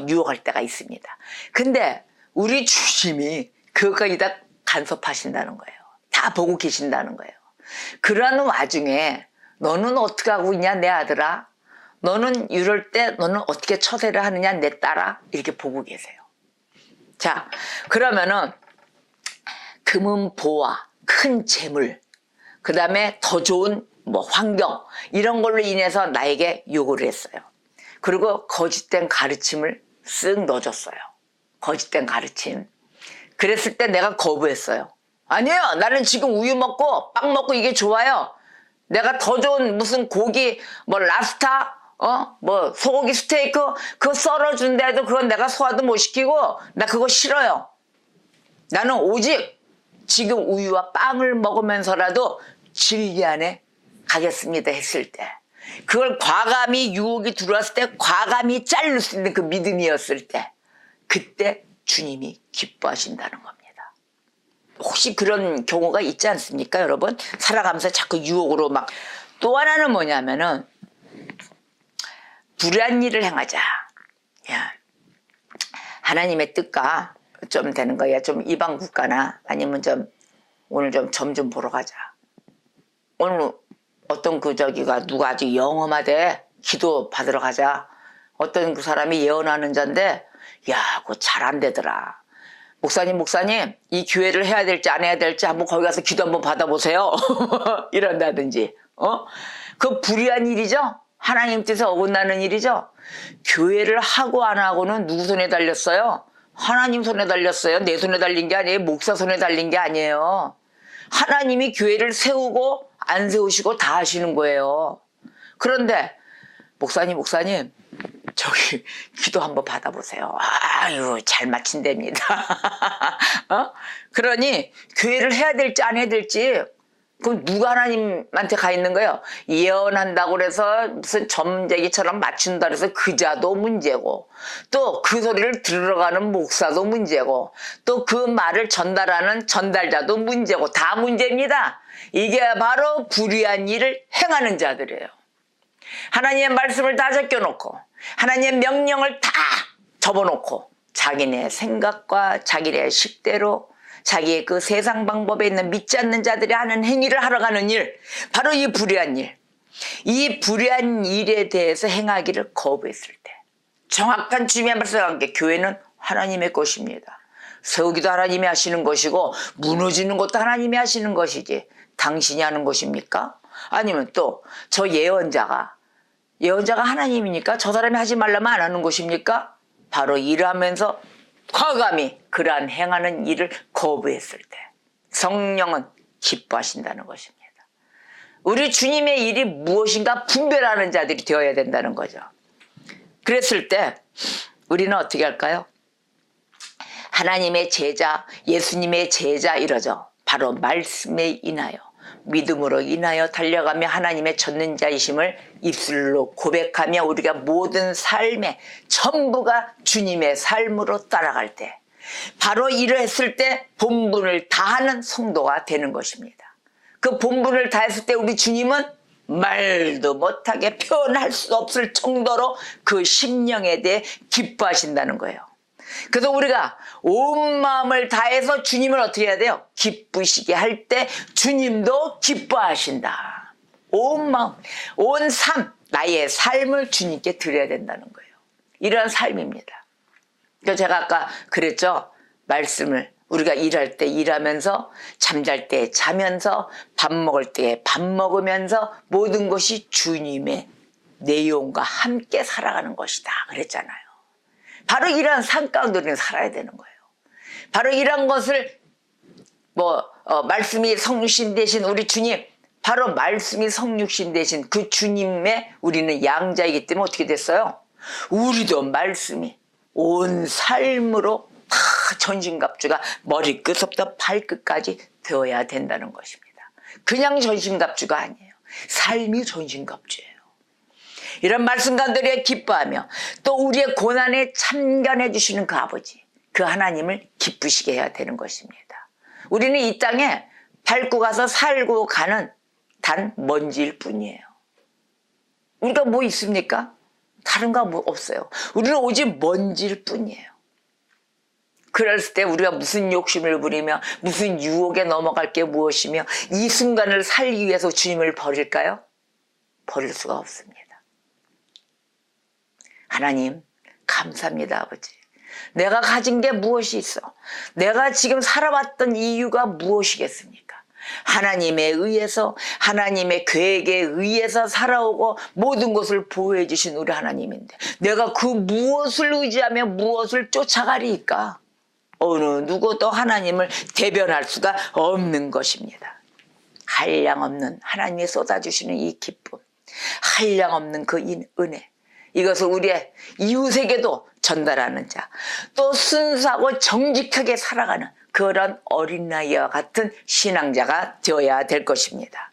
A: 유혹할 때가 있습니다. 근데 우리 주님이 그것까지 다 간섭하신다는 거예요. 다 보고 계신다는 거예요. 그러는 와중에 너는 어떻게 하고 있냐 내 아들아? 너는 이럴 때 너는 어떻게 처세를 하느냐 내 딸아? 이렇게 보고 계세요. 자, 그러면은 금은 보화, 큰 재물, 그 다음에 더 좋은 환경 이런 걸로 인해서 나에게 요구를 했어요. 그리고 거짓된 가르침을 쓱 넣어줬어요. 거짓된 가르침. 그랬을 때 내가 거부했어요. 아니에요. 나는 지금 우유 먹고 빵 먹고 이게 좋아요. 내가 더 좋은 무슨 고기 랍스타 소고기 스테이크 그거 썰어준데도 그건 내가 소화도 못 시키고 나 그거 싫어요. 나는 오직 지금 우유와 빵을 먹으면서라도 진리 안에 가겠습니다 했을 때 그걸 과감히 유혹이 들어왔을 때 과감히 자를 수 있는 그 믿음이었을 때 그때 주님이 기뻐하신다는 겁니다. 혹시 그런 경우가 있지 않습니까 여러분? 살아가면서 자꾸 유혹으로 막. 또 하나는 뭐냐면은 불의한 일을 행하자. 야, 하나님의 뜻과 좀 되는 거야. 좀 이방 국가나 아니면 좀 오늘 좀 점 좀 보러 가자. 오늘 어떤 누가 아주 영험하대 기도 받으러 가자. 어떤 그 사람이 예언하는 자인데 야, 그거 잘 안 되더라. 목사님, 이 기회를 해야 될지 안 해야 될지 한번 거기 가서 기도 한번 받아보세요. 이런다든지, 그 불의한 일이죠? 하나님 뜻에 어긋나는 일이죠? 교회를 하고 안 하고는 누구 손에 달렸어요? 하나님 손에 달렸어요. 내 손에 달린 게 아니에요. 목사 손에 달린 게 아니에요. 하나님이 교회를 세우고 안 세우시고 다 하시는 거예요. 그런데 목사님 저기 기도 한번 받아보세요. 아유, 잘 마친답니다. 그러니 교회를 해야 될지 안 해야 될지 그럼 누가 하나님한테 가 있는 거예요? 예언한다고 그래서 무슨 점쟁이처럼 맞춘다 그래서 그자도 문제고, 또 그 소리를 들으러 가는 목사도 문제고, 또 그 말을 전달하는 전달자도 문제고, 다 문제입니다. 이게 바로 불의한 일을 행하는 자들이에요. 하나님의 말씀을 다 적혀놓고 하나님의 명령을 다 접어놓고 자기네 생각과 자기네 식대로 자기의 그 세상 방법에 있는 믿지 않는 자들이 하는 행위를 하러 가는 일, 바로 이 불의한 일. 이 불의한 일에 대해서 행하기를 거부했을 때 정확한 주님의 말씀과 함께 교회는 하나님의 것입니다. 세우기도 하나님이 하시는 것이고 무너지는 것도 하나님이 하시는 것이지 당신이 하는 것입니까? 아니면 또 저 예언자가 하나님이니까 저 사람이 하지 말라면 안 하는 것입니까? 바로 일하면서 과감히 그러한 행하는 일을 거부했을 때 성령은 기뻐하신다는 것입니다. 우리 주님의 일이 무엇인가 분별하는 자들이 되어야 된다는 거죠. 그랬을 때 우리는 어떻게 할까요? 하나님의 제자, 예수님의 제자 이러죠. 바로 말씀에 인하여 믿음으로 인하여 달려가며 하나님의 전능자이심을 입술로 고백하며 우리가 모든 삶에 전부가 주님의 삶으로 따라갈 때 바로 이랬을 때 본분을 다하는 성도가 되는 것입니다. 그 본분을 다했을 때 우리 주님은 말도 못하게 표현할 수 없을 정도로 그 심령에 대해 기뻐하신다는 거예요. 그래서 우리가 온 마음을 다해서 주님을 어떻게 해야 돼요? 기쁘시게 할 때 주님도 기뻐하신다. 온 마음, 온 삶, 나의 삶을 주님께 드려야 된다는 거예요. 이런 삶입니다. 그래서 제가 아까 그랬죠. 말씀을 우리가 일할 때 일하면서, 잠잘 때 자면서, 밥 먹을 때 밥 먹으면서 모든 것이 주님의 내용과 함께 살아가는 것이다 그랬잖아요. 바로 이러한 삶 가운데 우리는 살아야 되는 거예요. 바로 이러한 것을 말씀이 성육신 되신 우리 주님, 바로 말씀이 성육신 되신 그 주님의 우리는 양자이기 때문에 어떻게 됐어요? 우리도 말씀이 온 삶으로 다 전신갑주가 머리끝부터 발끝까지 되어야 된다는 것입니다. 그냥 전신갑주가 아니에요. 삶이 전신갑주예요. 이런 말씀 가운데 기뻐하며 또 우리의 고난에 참견해 주시는 그 아버지, 그 하나님을 기쁘시게 해야 되는 것입니다. 우리는 이 땅에 밟고 가서 살고 가는 단 먼지일 뿐이에요. 우리가 뭐 있습니까? 다른 거 뭐 없어요. 우리는 오직 먼지일 뿐이에요. 그랬을 때 우리가 무슨 욕심을 부리며 무슨 유혹에 넘어갈 게 무엇이며 이 순간을 살기 위해서 주님을 버릴까요? 버릴 수가 없습니다. 하나님 감사합니다 아버지. 내가 가진 게 무엇이 있어? 내가 지금 살아왔던 이유가 무엇이겠습니까? 하나님에 의해서 하나님의 계획에 의해서 살아오고 모든 것을 보호해 주신 우리 하나님인데 내가 그 무엇을 의지하며 무엇을 쫓아가리까? 어느 누구도 하나님을 대변할 수가 없는 것입니다. 한량없는 하나님이 쏟아주시는 이 기쁨, 한량없는 그 은혜, 이것을 우리의 이웃에게도 전달하는 자, 또 순수하고 정직하게 살아가는 그런 어린 나이와 같은 신앙자가 되어야 될 것입니다.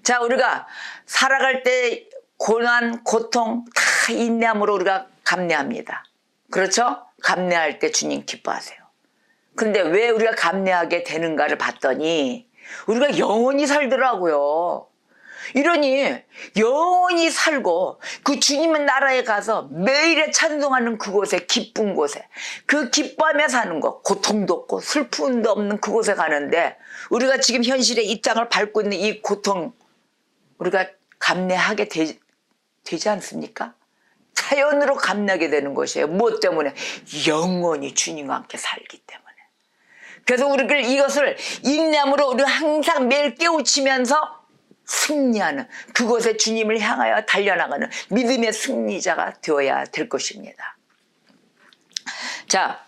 A: 자, 우리가 살아갈 때 고난, 고통 다 인내함으로 우리가 감내합니다. 그렇죠? 감내할 때 주님 기뻐하세요. 그런데 왜 우리가 감내하게 되는가를 봤더니 우리가 영원히 살더라고요. 이러니 영원히 살고 그 주님의 나라에 가서 매일에 찬송하는 그곳에 기쁜 곳에 그 기뻐하며 사는 것, 고통도 없고 슬픔도 없는 그곳에 가는데 우리가 지금 현실에 이 땅을 밟고 있는 이 고통 우리가 감내하게 되지 않습니까? 다 자연으로 감나게 되는 것이에요. 무엇 때문에? 영원히 주님과 함께 살기 때문에. 그래서 우리가 이것을 인내함으로 우리가 항상 매일 깨우치면서 승리하는, 그곳에 주님을 향하여 달려나가는 믿음의 승리자가 되어야 될 것입니다. 자,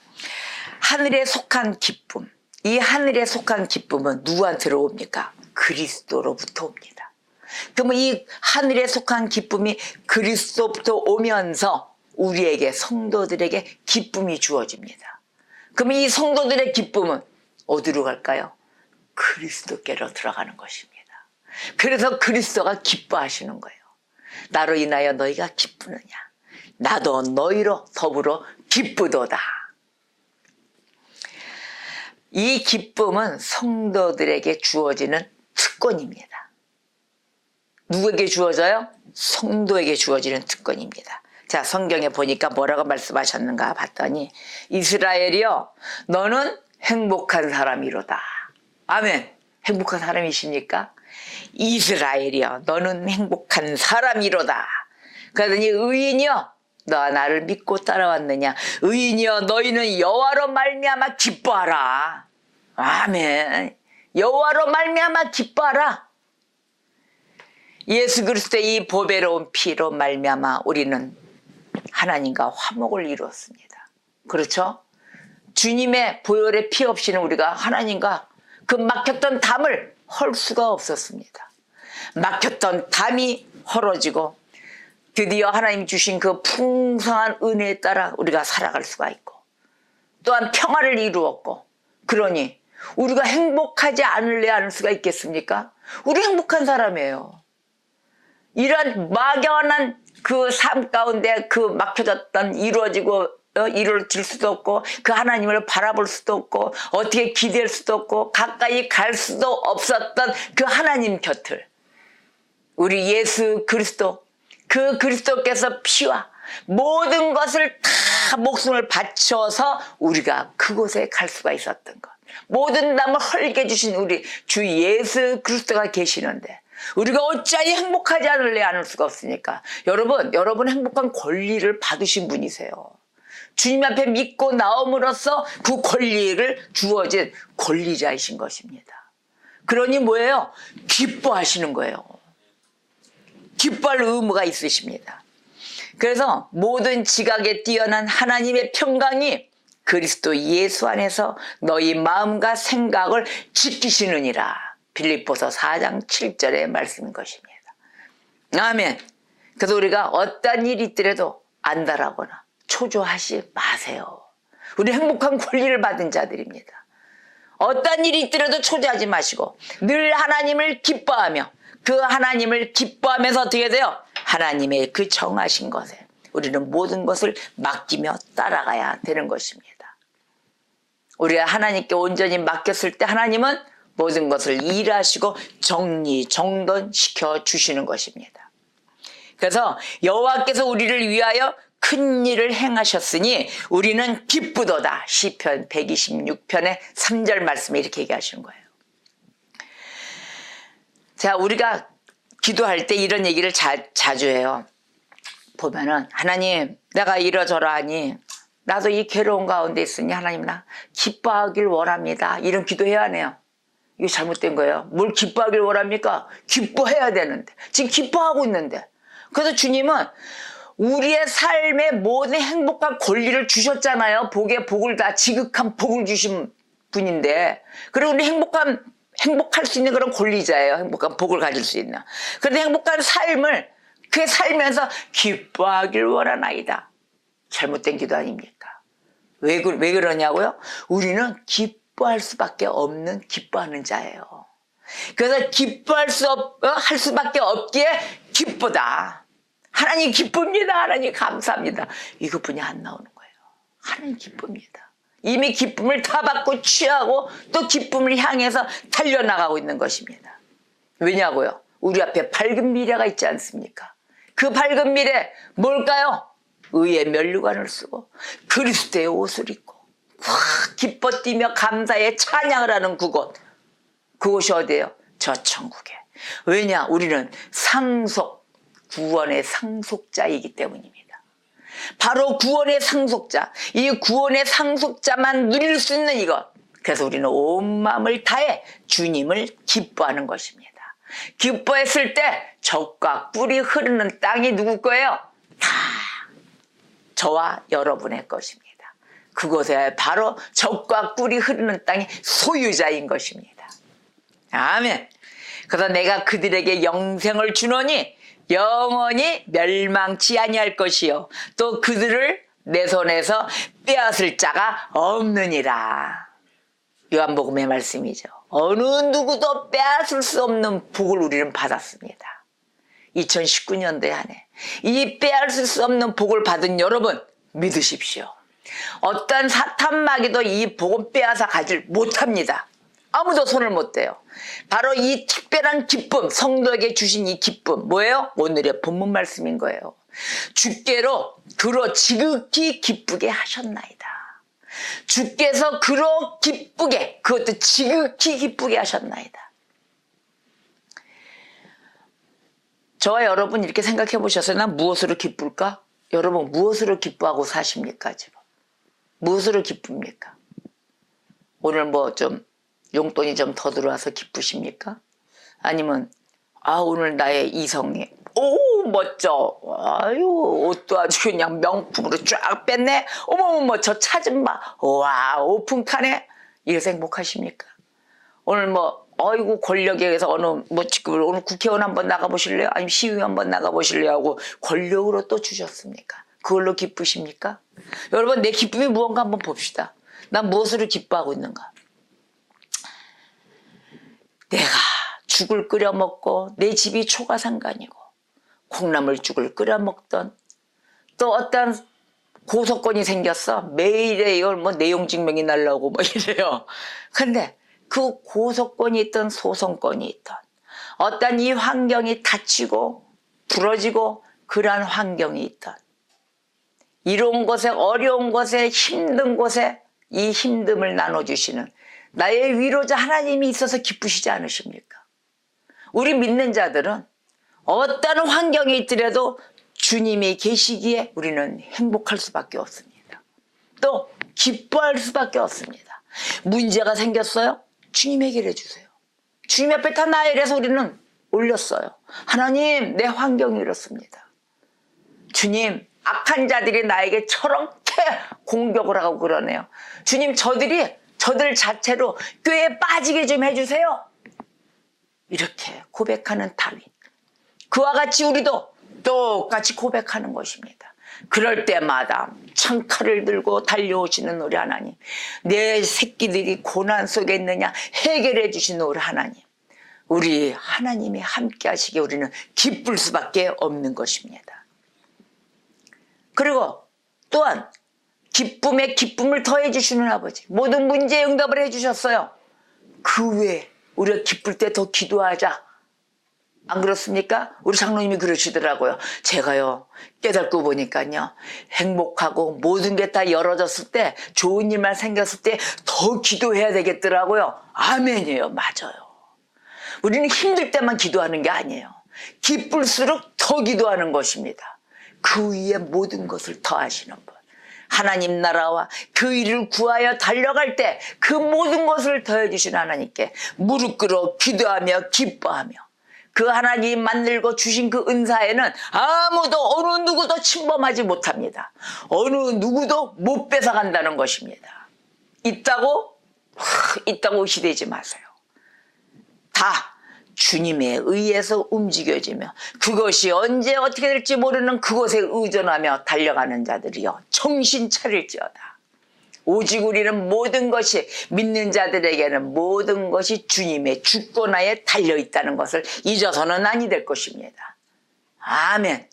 A: 하늘에 속한 기쁨. 이 하늘에 속한 기쁨은 누구한테로 옵니까? 그리스도로부터 옵니다. 그러면 이 하늘에 속한 기쁨이 그리스도부터 오면서 우리에게, 성도들에게 기쁨이 주어집니다. 그러면 이 성도들의 기쁨은 어디로 갈까요? 그리스도께로 들어가는 것입니다. 그래서 그리스도가 기뻐하시는 거예요. 나로 인하여 너희가 기쁘느냐? 나도 너희로 더불어 기쁘도다. 이 기쁨은 성도들에게 주어지는 특권입니다. 누구에게 주어져요? 성도에게 주어지는 특권입니다. 자, 성경에 보니까 뭐라고 말씀하셨는가 봤더니, 이스라엘이여 너는 행복한 사람이로다. 아멘. 행복한 사람이십니까? 이스라엘이여 너는 행복한 사람이로다. 그러더니 의인이여 너가 나를 믿고 따라왔느냐? 의인이여 너희는 여호와로 말미암아 기뻐하라. 아멘. 여호와로 말미암아 기뻐하라. 예수 그리스도의 이 보배로운 피로 말미암아 우리는 하나님과 화목을 이루었습니다. 그렇죠? 주님의 보혈의 피 없이는 우리가 하나님과 그 막혔던 담을 헐 수가 없었습니다. 막혔던 담이 헐어지고 드디어 하나님 주신 그 풍성한 은혜에 따라 우리가 살아갈 수가 있고, 또한 평화를 이루었고, 그러니 우리가 행복하지 않을 수가 있겠습니까? 우리 행복한 사람이에요. 이런 막연한 그 삶 가운데 그 막혀졌던, 이루어질 수도 없고, 그 하나님을 바라볼 수도 없고, 어떻게 기댈 수도 없고, 가까이 갈 수도 없었던 그 하나님 곁을 우리 예수 그리스도, 그 그리스도께서 피와 모든 것을 다 목숨을 바쳐서 우리가 그곳에 갈 수가 있었던 것, 모든 담을 헐게 해주신 우리 주 예수 그리스도가 계시는데 우리가 어찌하여 행복하지 않을 수가 없으니까. 여러분 행복한 권리를 받으신 분이세요. 주님 앞에 믿고 나옴으로써 그 권리를 주어진 권리자이신 것입니다. 그러니 뭐예요? 기뻐하시는 거예요. 기뻐할 의무가 있으십니다. 그래서 모든 지각에 뛰어난 하나님의 평강이 그리스도 예수 안에서 너희 마음과 생각을 지키시느니라. 빌립보서 4장 7절의 말씀인 것입니다. 아멘. 그래서 우리가 어떤 일이 있더라도 안달하거나 초조하지 마세요. 우리 행복한 권리를 받은 자들입니다. 어떤 일이 있더라도 초조하지 마시고 늘 하나님을 기뻐하며, 그 하나님을 기뻐하면서 어떻게 돼요? 하나님의 그 정하신 것에 우리는 모든 것을 맡기며 따라가야 되는 것입니다. 우리가 하나님께 온전히 맡겼을 때 하나님은 모든 것을 일하시고 정리정돈시켜 주시는 것입니다. 그래서 여호와께서 우리를 위하여 큰 일을 행하셨으니 우리는 기쁘도다. 시편 126편의 3절 말씀에 이렇게 얘기하시는 거예요. 자, 우리가 기도할 때 이런 얘기를 자주 해요. 보면은, 하나님 내가 이러저러하니 나도 이 괴로운 가운데 있으니 하나님 나 기뻐하길 원합니다. 이런 기도해야 하네요. 이게 잘못된 거예요. 뭘 기뻐하길 원합니까? 기뻐해야 되는데 지금 기뻐하고 있는데. 그래서 주님은 우리의 삶에 모든 행복한 권리를 주셨잖아요. 복에 복을 다 지극한 복을 주신 분인데, 그리고 우리 행복할 수 있는 그런 권리자예요. 행복한 복을 가질 수 있는. 그런데 행복한 삶을 그 살면서 기뻐하길 원하나이다. 잘못된 기도 아닙니까? 왜 그러냐고요? 우리는 기뻐할 수밖에 없는 기뻐하는 자예요. 그래서 할 수밖에 없기에 기쁘다. 하나님 기쁩니다. 하나님 감사합니다. 이것뿐이 안 나오는 거예요. 하나님 기쁩니다. 이미 기쁨을 다 받고 취하고 또 기쁨을 향해서 달려나가고 있는 것입니다. 왜냐고요? 우리 앞에 밝은 미래가 있지 않습니까? 그 밝은 미래 뭘까요? 의의 면류관을 쓰고 그리스도의 옷을 입고 기뻐 뛰며 감사의 찬양을 하는 그곳이 어디예요? 저 천국에. 왜냐? 우리는 구원의 상속자이기 때문입니다. 바로 구원의 상속자. 이 구원의 상속자만 누릴 수 있는 이것. 그래서 우리는 온 마음을 다해 주님을 기뻐하는 것입니다. 기뻐했을 때 젖과 꿀이 흐르는 땅이 누구 거예요? 다 저와 여러분의 것입니다. 그곳에 바로 젖과 꿀이 흐르는 땅이 소유자인 것입니다. 아멘. 그래서 내가 그들에게 영생을 주노니 영원히 멸망치 아니할 것이요 또 그들을 내 손에서 빼앗을 자가 없느니라. 요한복음의 말씀이죠. 어느 누구도 빼앗을 수 없는 복을 우리는 받았습니다. 2019년도에 한해 이 빼앗을 수 없는 복을 받은 여러분 믿으십시오. 어떤 사탄마귀도 이 복은 빼앗아 가질 못합니다. 아무도 손을 못 대요. 바로 이 특별한 기쁨, 성도에게 주신 이 기쁨 뭐예요? 오늘의 본문 말씀인 거예요. 주께로 그로 지극히 기쁘게 하셨나이다. 주께서 그로 기쁘게, 그것도 지극히 기쁘게 하셨나이다. 저와 여러분 이렇게 생각해 보셨어요? 난 무엇으로 기쁠까? 여러분 무엇으로 기뻐하고 사십니까 지금? 무엇으로 기쁩니까? 오늘 뭐 좀 용돈이 좀 더 들어와서 기쁘십니까? 아니면 오늘 나의 이성이 멋져. 아유 옷도 아주 그냥 명품으로 쫙 뺐네. 어머머머 저 차 좀 봐. 와 오픈카네. 이래서 행복하십니까? 오늘 뭐 아이고 권력에 의해서 오늘 국회의원 한번 나가보실래요? 아니면 시의회 한번 나가보실래요? 하고 권력으로 또 주셨습니까? 그걸로 기쁘십니까? 여러분 내 기쁨이 무언가 한번 봅시다. 난 무엇으로 기뻐하고 있는가? 내가 죽을 끓여 먹고 내 집이 초가상간이고 콩나물죽을 끓여 먹던 또 어떤 고소건이 생겼어. 매일에 이걸 뭐 내용증명이 날라오고 뭐 이래요. 근데 그 고소건이 있던 소송건이 있던 어떤 이 환경이 닫히고 부러지고 그러한 환경이 있던 이로운 곳에 어려운 곳에 힘든 곳에 이 힘듦을 나눠주시는 나의 위로자 하나님이 있어서 기쁘시지 않으십니까? 우리 믿는 자들은 어떤 환경이 있더라도 주님이 계시기에 우리는 행복할 수밖에 없습니다. 또 기뻐할 수밖에 없습니다. 문제가 생겼어요? 주님 해결해 주세요. 주님 앞에 다 나열해서 우리는 올렸어요. 하나님 내 환경이 이렇습니다. 주님 악한 자들이 나에게 저렇게 공격을 하고 그러네요. 주님 저들 자체로 꾀에 빠지게 좀 해주세요. 이렇게 고백하는 다윗. 그와 같이 우리도 똑같이 고백하는 것입니다. 그럴 때마다 창칼을 들고 달려오시는 우리 하나님. 내 새끼들이 고난 속에 있느냐 해결해 주시는 우리 하나님. 우리 하나님이 함께 하시기에 우리는 기쁠 수밖에 없는 것입니다. 그리고 또한 기쁨에 기쁨을 더해 주시는 아버지. 모든 문제에 응답을 해 주셨어요. 그 외에 우리가 기쁠 때 더 기도하자. 안 그렇습니까? 우리 장로님이 그러시더라고요. 제가요 깨닫고 보니까요 행복하고 모든 게 다 열어졌을 때 좋은 일만 생겼을 때 더 기도해야 되겠더라고요. 아멘이에요. 맞아요. 우리는 힘들 때만 기도하는 게 아니에요. 기쁠수록 더 기도하는 것입니다. 그 위에 모든 것을 더하시는 분. 하나님 나라와 그 일을 구하여 달려갈 때 그 모든 것을 더해 주신 하나님께 무릎 꿇어 기도하며 기뻐하며 그 하나님 만들고 주신 그 은사에는 아무도 어느 누구도 침범하지 못합니다. 어느 누구도 못 뺏어간다는 것입니다. 있다고 의시되지 마세요. 다 주님에 의해서 움직여지며 그것이 언제 어떻게 될지 모르는 그것에 의존하며 달려가는 자들이여 정신 차릴지어다. 오직 우리는 모든 것이 믿는 자들에게는 모든 것이 주님의 주권하에 달려있다는 것을 잊어서는 아니 될 것입니다. 아멘.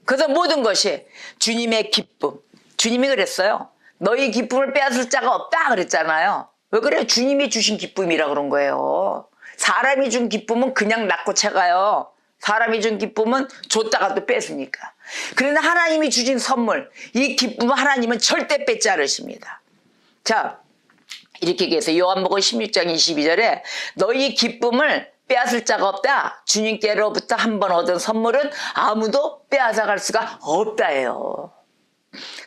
A: 그래서 모든 것이 주님의 기쁨. 주님이 그랬어요. 너희 기쁨을 빼앗을 자가 없다 그랬잖아요. 왜 그래요? 주님이 주신 기쁨이라 그런 거예요. 사람이 준 기쁨은 그냥 낳고 채가요. 사람이 준 기쁨은 줬다가 또 뺏으니까. 그런데 하나님이 주신 선물, 이 기쁨은 하나님은 절대 뺏지 않으십니다. 자, 이렇게 얘기해서 요한복음 16장 22절에 너희 기쁨을 빼앗을 자가 없다. 주님께로부터 한 번 얻은 선물은 아무도 빼앗아갈 수가 없다예요.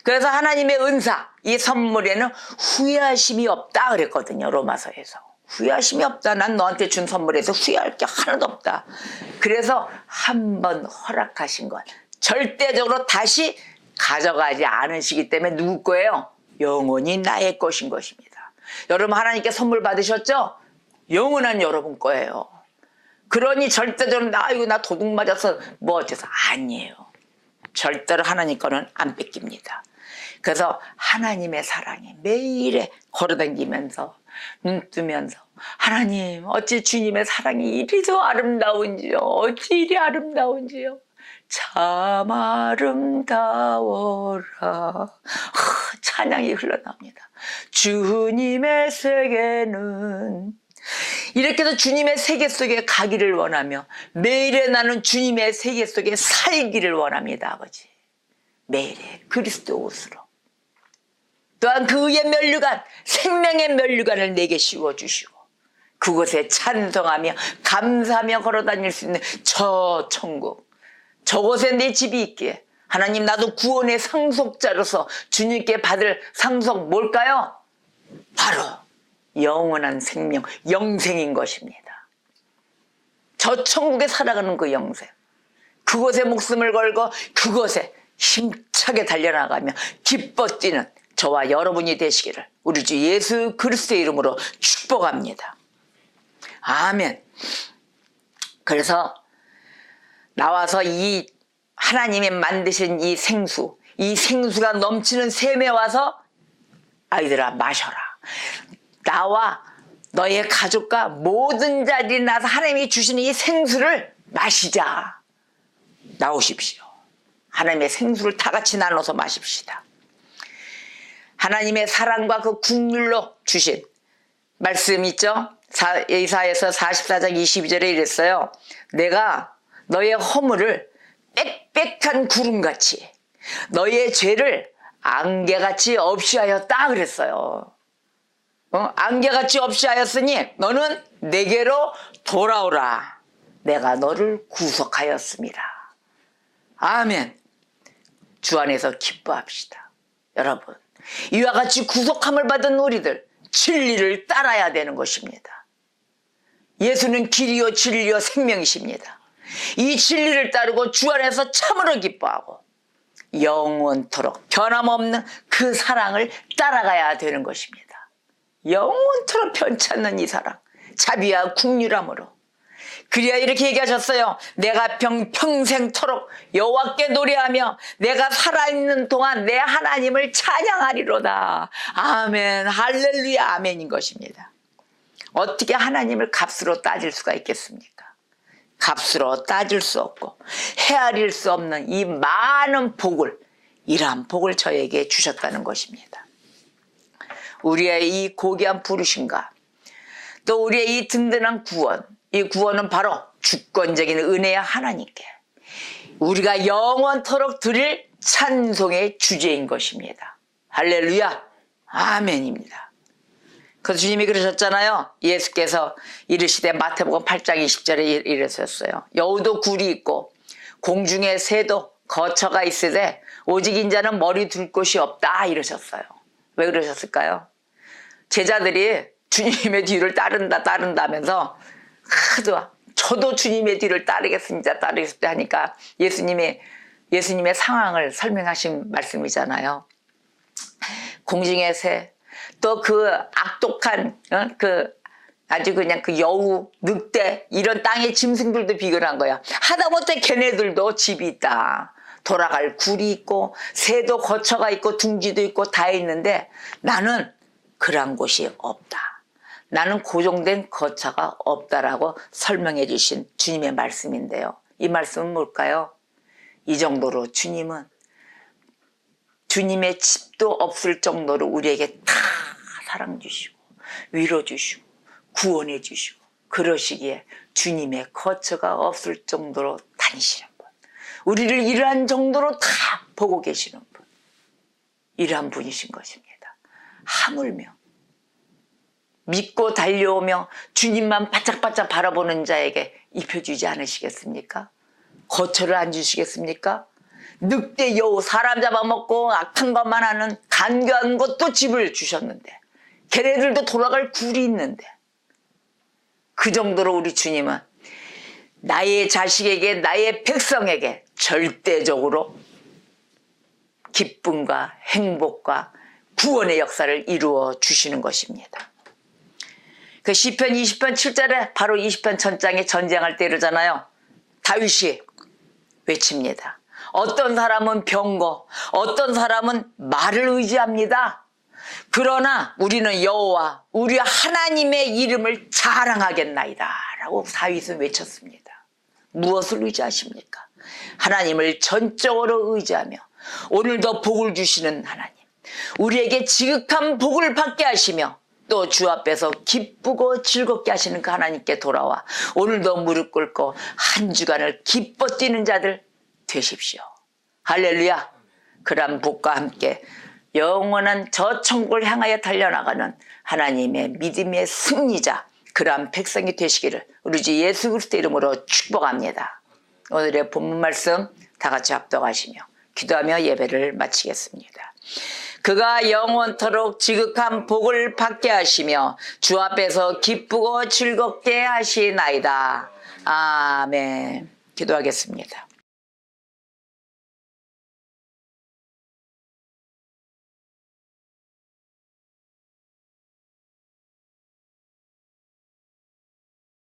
A: 그래서 하나님의 은사, 이 선물에는 후회하심이 없다 그랬거든요. 로마서에서. 후회하심이 없다. 난 너한테 준 선물에서 후회할 게 하나도 없다. 그래서 한 번 허락하신 건 절대적으로 다시 가져가지 않으시기 때문에 누구 거예요? 영원히 나의 것인 것입니다. 여러분 하나님께 선물 받으셨죠? 영원한 여러분 거예요. 그러니 절대적으로 나 도둑 맞아서 뭐 어째서 아니에요. 절대로 하나님 거는 안 뺏깁니다. 그래서 하나님의 사랑이 매일에 걸어다니면서 눈 뜨면서 하나님 어찌 주님의 사랑이 이리도 아름다운지요. 어찌 이리 아름다운지요. 참 아름다워라. 찬양이 흘러나옵니다. 주님의 세계는 이렇게 해서 주님의 세계 속에 가기를 원하며 매일에 나는 주님의 세계 속에 살기를 원합니다. 아버지. 매일에 그리스도 옷으로. 또한 그의 면류관, 생명의 면류관을 내게 씌워주시고 그곳에 찬송하며 감사하며 걸어다닐 수 있는 저 천국, 저곳에 내 집이 있기에 하나님 나도 구원의 상속자로서 주님께 받을 상속 뭘까요? 바로 영원한 생명, 영생인 것입니다. 저 천국에 살아가는 그 영생, 그곳에 목숨을 걸고 그곳에 힘차게 달려나가며 기뻐 뛰는 저와 여러분이 되시기를 우리 주 예수 그리스도의 이름으로 축복합니다. 아멘. 그래서 나와서 이 하나님이 만드신 이 생수가 넘치는 샘에 와서 아이들아 마셔라. 나와 너의 가족과 모든 자리에 나서 하나님이 주시는 이 생수를 마시자. 나오십시오. 하나님의 생수를 다 같이 나눠서 마십시다. 하나님의 사랑과 그 국률로 주신 말씀 있죠? 이사야서 44장 22절에 이랬어요. 내가 너의 허물을 빽빽한 구름같이 너의 죄를 안개같이 없이 하였다 그랬어요. 안개같이 없이 하였으니 너는 내게로 돌아오라. 내가 너를 구속하였습니다. 아멘. 주 안에서 기뻐합시다. 여러분 이와 같이 구속함을 받은 우리들 진리를 따라야 되는 것입니다. 예수는 길이요 진리요 생명이십니다. 이 진리를 따르고 주 안에서 참으로 기뻐하고 영원토록 변함없는 그 사랑을 따라가야 되는 것입니다. 영원토록 변치 않는 이 사랑, 자비와 국률함으로. 그래야 이렇게 얘기하셨어요. 내가 평생토록 여호와께 노래하며 내가 살아있는 동안 내 하나님을 찬양하리로다. 아멘, 할렐루야, 아멘인 것입니다. 어떻게 하나님을 값으로 따질 수가 있겠습니까? 값으로 따질 수 없고 헤아릴 수 없는 이 많은 복을, 이러한 복을 저에게 주셨다는 것입니다. 우리의 이 고귀한 부르심과 또 우리의 이 든든한 구원, 이 구원은 바로 주권적인 은혜의 하나님께 우리가 영원토록 드릴 찬송의 주제인 것입니다. 할렐루야, 아멘입니다. 그래서 주님이 그러셨잖아요. 예수께서 이르시되 마태복음 8장 20절에 이르셨어요. 여우도 굴이 있고 공중에 새도 거처가 있으되 오직 인자는 머리 둘 곳이 없다 이러셨어요. 왜 그러셨을까요? 제자들이 주님의 뒤를 따른다면서 하도 저도 주님의 뒤를 따르겠습니다 하니까 예수님의 상황을 설명하신 말씀이잖아요. 공중의 새, 또 그 악독한 아주 그냥 그 여우, 늑대 이런 땅의 짐승들도 비교한 거야. 하다못해 걔네들도 집이 있다. 돌아갈 굴이 있고 새도 거처가 있고 둥지도 있고 다 있는데 나는 그런 곳이 없다. 나는 고정된 거처가 없다라고 설명해 주신 주님의 말씀인데요. 이 말씀은 뭘까요? 이 정도로 주님은 주님의 집도 없을 정도로 우리에게 다 사랑 주시고 위로 주시고 구원해 주시고 그러시기에 주님의 거처가 없을 정도로 다니시는 분, 우리를 이러한 정도로 다 보고 계시는 분, 이러한 분이신 것입니다. 하물며 믿고 달려오며 주님만 바짝바짝 바라보는 자에게 입혀주지 않으시겠습니까? 거처를 안 주시겠습니까? 늑대 여우 사람 잡아먹고 악한 것만 하는 간교한 것도 집을 주셨는데 걔네들도 돌아갈 굴이 있는데 그 정도로 우리 주님은 나의 자식에게 나의 백성에게 절대적으로 기쁨과 행복과 구원의 역사를 이루어 주시는 것입니다. 그 시편 20편 7절에 바로 20편 전장에 전쟁할 때 이러잖아요. 다윗이 외칩니다. 어떤 사람은 병거, 어떤 사람은 말을 의지합니다. 그러나 우리는 여호와 우리 하나님의 이름을 자랑하겠나이다 라고 다윗은 외쳤습니다. 무엇을 의지하십니까? 하나님을 전적으로 의지하며 오늘도 복을 주시는 하나님, 우리에게 지극한 복을 받게 하시며 또 주 앞에서 기쁘고 즐겁게 하시는 그 하나님께 돌아와 오늘도 무릎 꿇고 한 주간을 기뻐 뛰는 자들 되십시오. 할렐루야. 그런 복과 함께 영원한 저 천국을 향하여 달려나가는 하나님의 믿음의 승리자 그러한 백성이 되시기를 우리 주 예수 그리스도 이름으로 축복합니다. 오늘의 본문 말씀 다 같이 합독하시며 기도하며 예배를 마치겠습니다. 그가 영원토록 지극한 복을 받게 하시며 주 앞에서 기쁘고 즐겁게 하시나이다. 아멘. 기도하겠습니다.